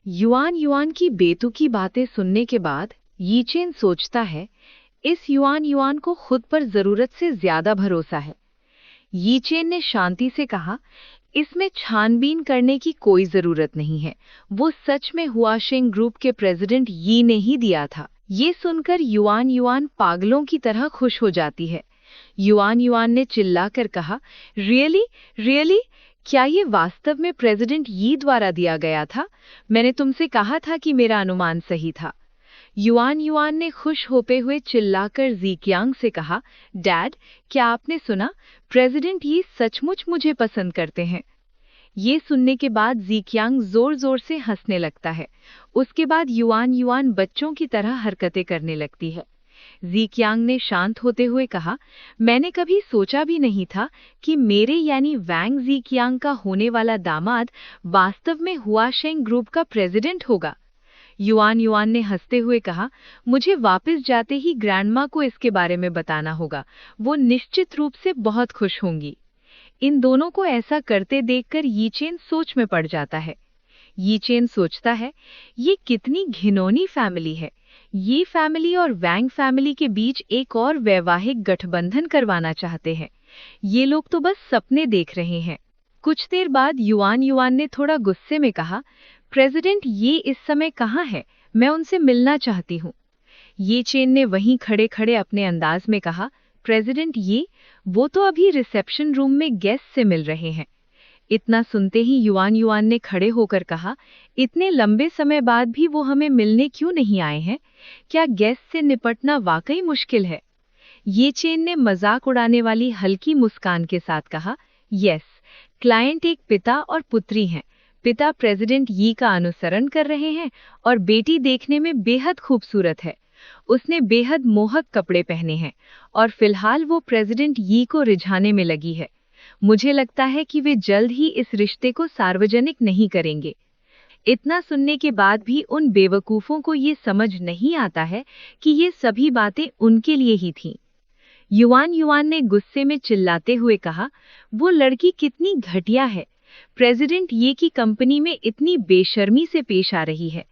Yuan yuan की बेतुकी बातें सुनने के बाद यीचेन सोचता है, इस युआन युआन को खुद पर जरूरत से ज्यादा भरोसा है। यीचेन ने शांति से कहा, इसमें छानबीन करने की कोई जरूरत नहीं है। वो सच में हुआशेंग ग्रुप के प्रेसिडेंट यी ने ही दिया था। ये सुनकर युआन युआन पागलों की तरह खुश हो जाती है। युआन युआन ने चिल्लाकर कहा, रियली रियली, क्या ये वास्तव में प्रेसिडेंट यी द्वारा दिया गया था? मैंने तुमसे कहा था कि मेरा अनुमान सही था। युआन युआन ने खुश होते हुए चिल्लाकर ज़ीक्यांग से कहा, डैड, क्या आपने सुना? प्रेसिडेंट यी सचमुच मुझे पसंद करते हैं। ये सुनने के बाद ज़ीक्यांग जोर जोर से हंसने लगता है। उसके बाद युआन युआन बच्चों की तरह हरकतें करने लगती है। ज़ीक्यांग ने शांत होते हुए कहा, मैंने कभी सोचा भी नहीं था कि मेरे यानी वैंग ज़ीक्यांग का होने वाला दामाद वास्तव में हुआशेंग ग्रुप का प्रेसिडेंट होगा। युआन युआन ने हंसते हुए कहा, मुझे वापस जाते ही ग्रैंडमा को इसके बारे में बताना होगा। वो निश्चित रूप से बहुत खुश होंगी। इन दोनों को ऐसा करते देखकर यीचेन सोच में पड़ जाता है। यीचेन सोचता है, ये कितनी घिनौनी फैमिली है। ये फैमिली और वैंग फैमिली के बीच एक और वैवाहिक गठबंधन करवाना चाहते हैं। ये लोग तो बस सपने देख रहे हैं। कुछ देर बाद युआन युआन ने थोड़ा गुस्से में कहा, प्रेसिडेंट ये इस समय कहाँ है? मैं उनसे मिलना चाहती हूँ। यीचेन ने वहीं खड़े खड़े अपने अंदाज में कहा, प्रेसिडेंट ये, वो तो अभी रिसेप्शन रूम में गेस्ट से मिल रहे हैं। इतना सुनते ही युआन युआन ने खड़े होकर कहा, इतने लंबे समय बाद भी वो हमें मिलने क्यों नहीं आए हैं? क्या गेस्ट से निपटना वाकई मुश्किल है? यीचेन ने मजाक उड़ाने वाली हल्की मुस्कान के साथ कहा, यस, क्लाइंट एक पिता और पुत्री हैं। पिता प्रेसिडेंट यी का अनुसरण कर रहे हैं और बेटी देखने में बेहद खूबसूरत है। उसने बेहद मोहक कपड़े पहने हैं और फिलहाल वो प्रेसिडेंट यी को रिझाने में लगी है। मुझे लगता है कि वे जल्द ही इस रिश्ते को सार्वजनिक नहीं करेंगे। इतना सुनने के बाद भी उन बेवकूफों को ये समझ नहीं आता है कि ये सभी बातें उनके लिए ही थीं। युआन युआन ने गुस्से में चिल्लाते हुए कहा, वो लड़की कितनी घटिया है। प्रेसिडेंट ये की कंपनी में इतनी बेशर्मी से पेश आ रही है।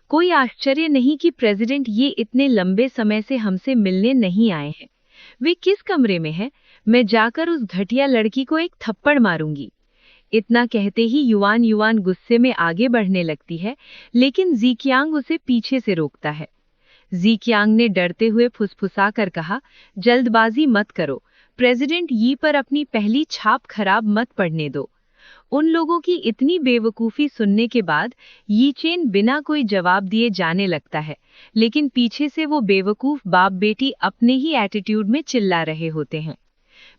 कोई आश्चर्य नहीं कि प्रेसिडेंट ये इतने लंबे समय से हमसे मिलने नहीं आए हैं। वे किस कमरे में हैं? मैं जाकर उस घटिया लड़की को एक थप्पड़ मारूंगी। इतना कहते ही युआन युआन गुस्से में आगे बढ़ने लगती है, लेकिन ज़ीक्यांग उसे पीछे से रोकता है। ज़ीक्यांग ने डरते हुए फुसफुसा कर कहा, जल्दबाजी मत करो। प्रेसिडेंट यी पर अपनी पहली छाप खराब मत पड़ने दो। उन लोगों की इतनी बेवकूफ़ी सुनने के बाद यीचेन बिना कोई जवाब दिए जाने लगता है, लेकिन पीछे से वो बेवकूफ़ बाप बेटी अपने ही एटीट्यूड में चिल्ला रहे होते हैं।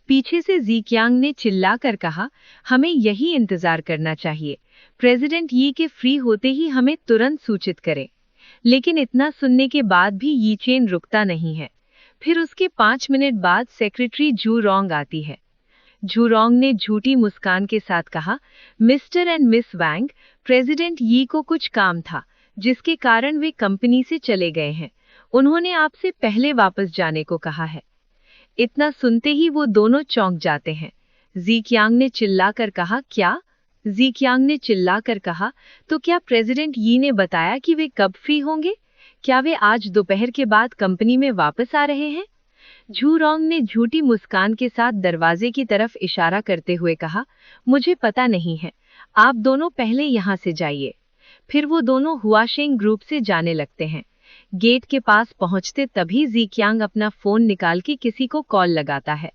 पीछे से ज़ीक्यांग ने चिल्लाकर कहा, हमें यही इंतजार करना चाहिए। प्रेसिडेंट यी के फ्री होते ही हमें तुरंत सूचित करें। लेकिन इतना सुनने के बाद भी यीचेन रुकता नहीं है। फिर उसके 5 मिनट बाद सेक्रेटरी जू रोंग आती है। जू रोंग ने झूठी मुस्कान के साथ कहा, mister and miss Wang, president यी को कुछ काम था जिसके कारण वे कंपनी से चले गए हैं। उन्होंने आपसे पहले वापस जाने को कहा है। इतना सुनते ही वो दोनों चौंक जाते हैं। ज़ीक्यांग ने चिल्लाकर कहा, क्या? ज़ीक्यांग ने चिल्लाकर कहा, तो क्या प्रेसिडेंट यी ने बताया कि वे कब फ्री होंगे? क्या वे आज दोपहर के बाद कंपनी में वापस आ रहे हैं? जू रोंग ने झूठी मुस्कान के साथ दरवाजे की तरफ इशारा करते हुए कहा, मुझे पता नहीं है। आप दोनों पहले यहाँ से जाइए। फिर वो दोनों हुआशेंग ग्रुप से जाने लगते हैं। गेट के पास पहुंचते तभी ज़ीक्यांग अपना फोन निकाल के किसी को कॉल लगाता है।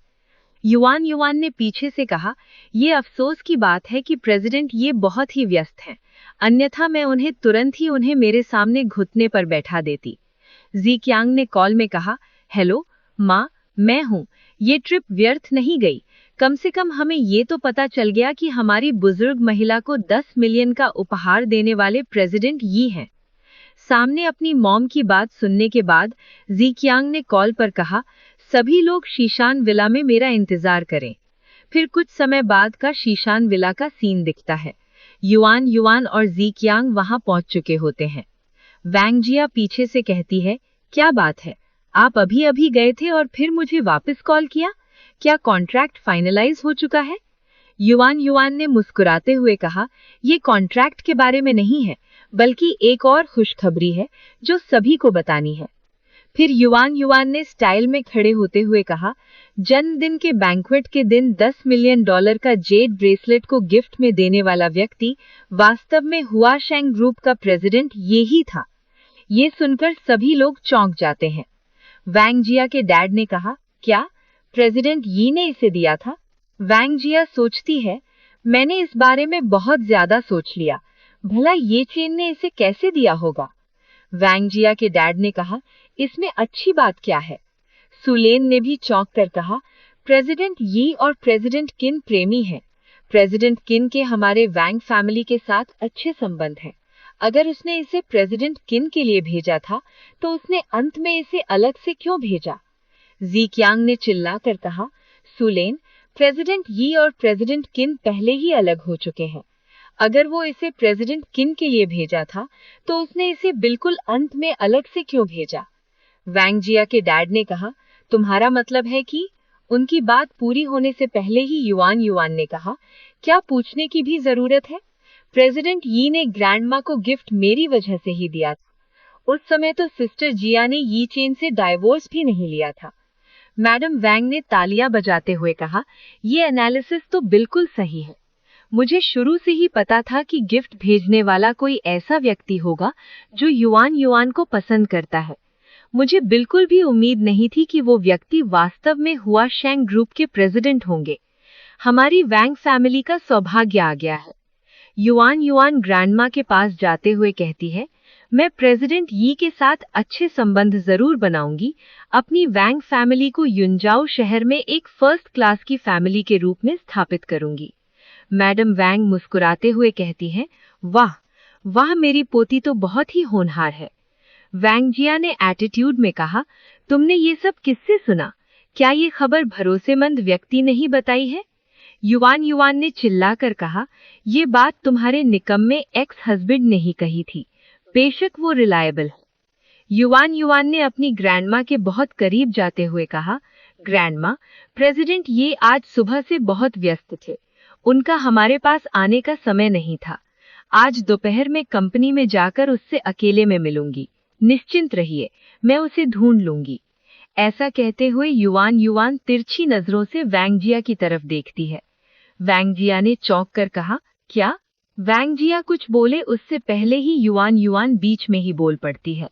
युआन युआन ने पीछे से कहा, ये अफसोस की बात है कि प्रेसिडेंट ये बहुत ही व्यस्त हैं, अन्यथा मैं उन्हें तुरंत ही उन्हें मेरे सामने घुटने पर बैठा देती। ज़ीक्यांग ने कॉल में कहा, हेलो माँ, मैं हूँ। ये ट्रिप व्यर्थ नहीं गई। कम से कम हमें ये तो पता चल गया कि हमारी बुजुर्ग महिला को 10 मिलियन का उपहार देने वाले प्रेसिडेंट यी हैं। सामने अपनी मॉम की बात सुनने के बाद ज़ीक्यांग ने कॉल पर कहा, सभी लोग शीशान विला में मेरा इंतजार करें। फिर कुछ समय बाद का शीशान विला का सीन दिखता है। युआन युआन और ज़ीक्यांग वहां पहुंच चुके होते हैं। वैंगजिया पीछे से कहती है, क्या बात है, आप अभी अभी गए थे और फिर मुझे वापस कॉल किया? क्या कॉन्ट्रैक्ट फाइनलाइज हो चुका है? युआन युआन ने मुस्कुराते हुए कहा, ये कॉन्ट्रैक्ट के बारे में नहीं है, बल्कि एक और खुशखबरी है जो सभी को बतानी है। फिर युआन युआन ने स्टाइल में खड़े होते हुए कहा, जन्मदिन के बैंक्वेट के दिन $10 मिलियन का जेड ब्रेसलेट को गिफ्ट में देने वाला व्यक्ति वास्तव में हुआ शेंग ग्रुप का प्रेसिडेंट यही था। ये सुनकर सभी लोग चौंक जाते हैं। वैंग जिया के डैड ने कहा, क्या प्रेसिडेंट यी ने इसे दिया था? वैंग जिया सोचती है, मैंने इस बारे में बहुत ज्यादा सोच लिया, भला ये चेन ने इसे कैसे दिया होगा? वैंग जिया के डैड ने कहा, इसमें अच्छी बात क्या है? सुलेन ने भी चौंक कर कहा, प्रेसिडेंट यी और प्रेसिडेंट किन प्रेमी हैं। प्रेसिडेंट किन के हमारे वैंग फैमिली के साथ अच्छे संबंध हैं। अगर उसने इसे प्रेसिडेंट किन के लिए भेजा था तो उसने अंत में इसे अलग से क्यों भेजा? ज़ीक्यांग ने चिल्लाकर कहा, सुलेन, प्रेसिडेंट यी और प्रेसिडेंट किन पहले ही अलग हो चुके हैं। अगर वो इसे प्रेसिडेंट किन के लिए भेजा था तो उसने इसे बिल्कुल अंत में अलग से क्यों भेजा? वैंग जिया के डैड ने कहा, तुम्हारा मतलब है कि? उनकी बात पूरी होने से पहले ही युआन युआन ने कहा, क्या पूछने की भी जरूरत है? प्रेसिडेंट यी ने ग्रैंडमा को गिफ्ट मेरी वजह से ही दिया था। उस समय तो सिस्टर जिया ने यी चेन से डाइवोर्स भी नहीं लिया था। मैडम वैंग ने तालियां बजाते हुए कहा, ये एनालिसिस तो बिल्कुल सही है। मुझे शुरू से ही पता था कि गिफ्ट भेजने वाला कोई ऐसा व्यक्ति होगा जो युआन युआन को पसंद करता है। मुझे बिल्कुल भी उम्मीद नहीं थी कि वो व्यक्ति वास्तव में हुआ शेंग ग्रुप के प्रेसिडेंट होंगे। हमारी वैंग फैमिली का सौभाग्य आ गया है। युआन युआन ग्रैंडमा के पास जाते हुए कहती है, मैं प्रेसिडेंट यी के साथ अच्छे संबंध जरूर बनाऊंगी। अपनी वैंग फैमिली को युनजाओ शहर में एक फर्स्ट क्लास की फैमिली के रूप में स्थापित करूंगी। मैडम वैंग मुस्कुराते हुए कहती हैं, वाह वाह, मेरी पोती तो बहुत ही होनहार है। वैंग जिया ने एटीट्यूड में कहा, तुमने ये सब किससे सुना? क्या ये खबर भरोसेमंद व्यक्ति नहीं बताई है? युआन युआन ने चिल्लाकर कहा, ये बात तुम्हारे निकम्मे एक्स हस्बैंड ने ही कही थी। बेशक वो रिलायबल है। युआन युआन ने अपनी ग्रैंडमा के बहुत करीब जाते हुए कहा, ग्रैंडमा, प्रेसिडेंट ये आज सुबह से बहुत व्यस्त थे। उनका हमारे पास आने का समय नहीं था। आज दोपहर में कंपनी में जाकर उससे अकेले में मिलूंगी। निश्चिंत रहिए, मैं उसे ढूंढ लूंगी। ऐसा कहते हुए युआन युआन तिरछी नजरों से वैंग जिया की तरफ देखती है। वैंग जिया ने चौंक कर कहा, क्या? वैंग जिया कुछ बोले उससे पहले ही युआन युआन बीच में ही बोल पड़ती है।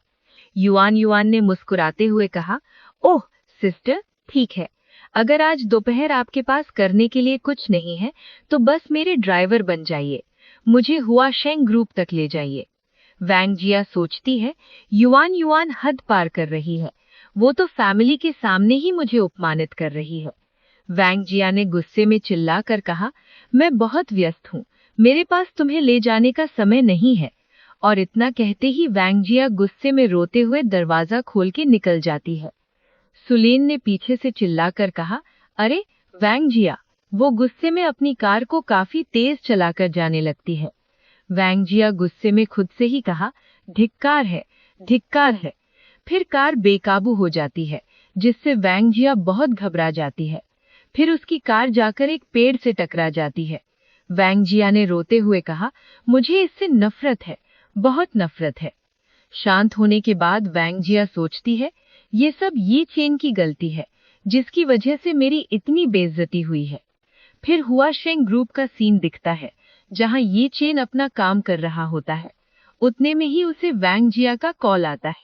युआन युआन ने मुस्कुराते हुए कहा, ओह सिस्टर, ठीक है। अगर आज दोपहर आपके पास करने के लिए कुछ नहीं है तो बस मेरे ड्राइवर बन जाइए। मुझे हुआ शेंग ग्रुप तक ले जाइए। वैंग जिया सोचती है, युआन युआन हद पार कर रही है। वो तो फैमिली के सामने ही मुझे अपमानित कर रही है। वैंग जिया ने गुस्से में चिल्लाकर कहा, मैं बहुत व्यस्त हूँ, मेरे पास तुम्हें ले जाने का समय नहीं है। और इतना कहते ही वैंग जिया गुस्से में रोते हुए दरवाजा खोल के निकल जाती है। सुलेन ने पीछे से चिल्लाकर कहा, अरे वैंग जिया! वो गुस्से में अपनी कार को काफी तेज चलाकर जाने लगती है। वैंग जिया गुस्से में खुद से ही कहा, धिक्कार है, धिक्कार है। फिर कार बेकाबू हो जाती है, जिससे वैंग जिया बहुत घबरा जाती है। फिर उसकी कार जाकर एक पेड़ से टकरा जाती है। वैंग जिया ने रोते हुए कहा, मुझे इससे नफरत है, बहुत नफरत है। शांत होने के बाद वैंग जिया सोचती है, ये सब यी चेन की गलती है, जिसकी वजह से मेरी इतनी बेइज्जती हुई है। फिर हुआ शेंग ग्रुप का सीन दिखता है, जहां यी चेन अपना काम कर रहा होता है। उतने में ही उसे वैंग जिया का कॉल आता है।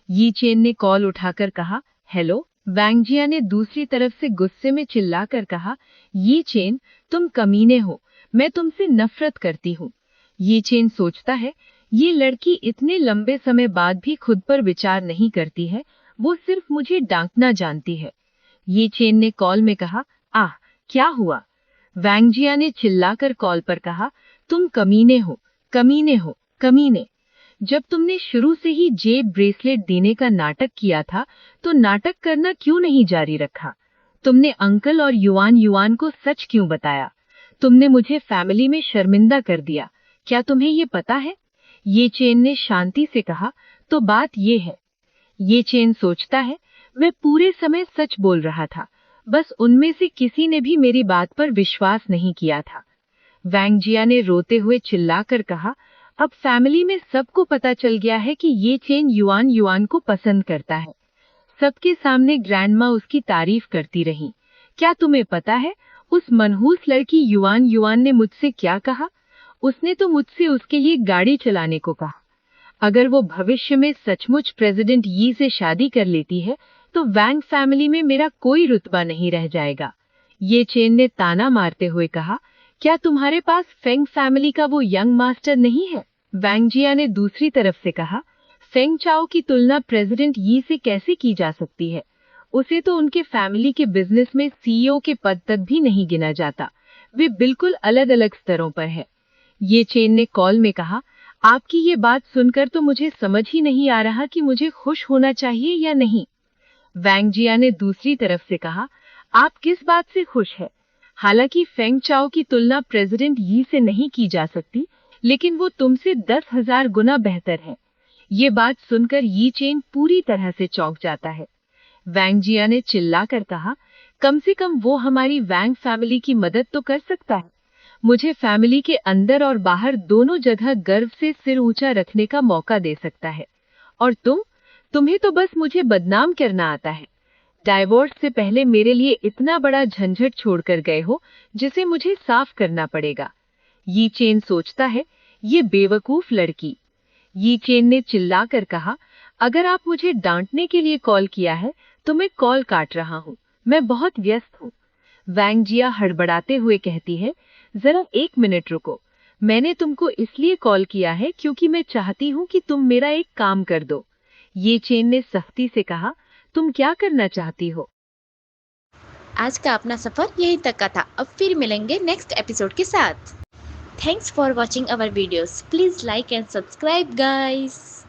यी चेन ने कॉल उठाकर कहा, हेलो। वैंग जिया ने दूसरी तरफ से गुस्से में चिल्लाकर कहा, यी चेन, तुम कमीने हो, मैं तुमसे नफरत करती हूँ। यी चेन सोचता है, ये लड़की इतने लंबे समय बाद भी खुद पर विचार नहीं करती है, वो सिर्फ मुझे डांटना जानती है। यी चेन ने कॉल में कहा, आह, क्या हुआ? वैंग जिया ने चिल्लाकर कॉल पर कहा, तुम कमीने हो, कमीने हो, कमीने। जब तुमने शुरू से ही जेब ब्रेसलेट देने का नाटक किया था तो नाटक करना क्यों नहीं जारी रखा? तुमने अंकल और युआन युआन को सच क्यों बताया? तुमने मुझे फैमिली में शर्मिंदा कर दिया। क्या तुम्हें ये पता है? ये चेन ने शांति से कहा, तो बात ये है। ये चेन सोचता है, मैं पूरे समय सच बोल रहा था, बस उनमें से किसी ने भी मेरी बात पर विश्वास नहीं किया था। वैंग जिया ने रोते हुए चिल्लाकर कहा, अब फैमिली में सबको पता चल गया है कि ये चेन युआन युआन को पसंद करता है। सबके सामने ग्रैंडमा उसकी तारीफ करती रही। क्या तुम्हें पता है उस मनहूस लड़की युआन युआन ने मुझसे क्या कहा? उसने तो मुझसे उसके लिए गाड़ी चलाने को कहा। अगर वो भविष्य में सचमुच प्रेसिडेंट यी से शादी कर लेती है तो वैंग फैमिली में मेरा कोई रुतबा नहीं रह जाएगा। ये चेन ने ताना मारते हुए कहा, क्या तुम्हारे पास फेंग फैमिली का वो यंग मास्टर नहीं है? वैंग जिया ने दूसरी तरफ से कहा, फेंग चाओ की तुलना प्रेसिडेंट यी से कैसे की जा सकती है? उसे तो उनके फैमिली के बिजनेस में सीईओ के पद तक भी नहीं गिना जाता। वे बिल्कुल अलग अलग स्तरों पर है। ये चेन ने कॉल में कहा, आपकी ये बात सुनकर तो मुझे समझ ही नहीं आ रहा कि मुझे खुश होना चाहिए या नहीं। वैंग जिया ने दूसरी तरफ से कहा, आप किस बात से खुश है? हालांकि फेंग चाओ की तुलना प्रेसिडेंट यी से नहीं की जा सकती, लेकिन वो तुमसे 10,000 गुना बेहतर है। ये बात सुनकर यी चेन पूरी तरह से चौंक जाता है। वैंग जिया ने चिल्लाकर कहा, कम से कम वो हमारी वैंग फैमिली की मदद तो कर सकता है। मुझे फैमिली के अंदर और बाहर दोनों जगह गर्व से सिर ऊंचा रखने का मौका दे सकता है। और तुम्हें तो बस मुझे बदनाम करना आता है। डाइवोर्स से पहले मेरे लिए इतना बड़ा झंझट छोड़कर गए हो जिसे मुझे साफ करना पड़ेगा। यी चेन सोचता है, ये बेवकूफ लड़की। यी चेन ने चिल्लाकर कहा, अगर आप मुझे डांटने के लिए कॉल किया है तो मैं कॉल काट रहा हूँ। मैं बहुत व्यस्त हूँ। वैंग जिया हड़बड़ाते हुए कहती है, जरा 1 मिनट रुको। मैंने तुमको इसलिए कॉल किया है क्योंकि मैं चाहती हूँ कि तुम मेरा एक काम कर दो। ये चेन ने सख्ती से कहा, तुम क्या करना चाहती हो? आज का अपना सफर यहीं तक का था। अब फिर मिलेंगे नेक्स्ट एपिसोड के साथ। Thanks for watching our videos. Please like and subscribe guys.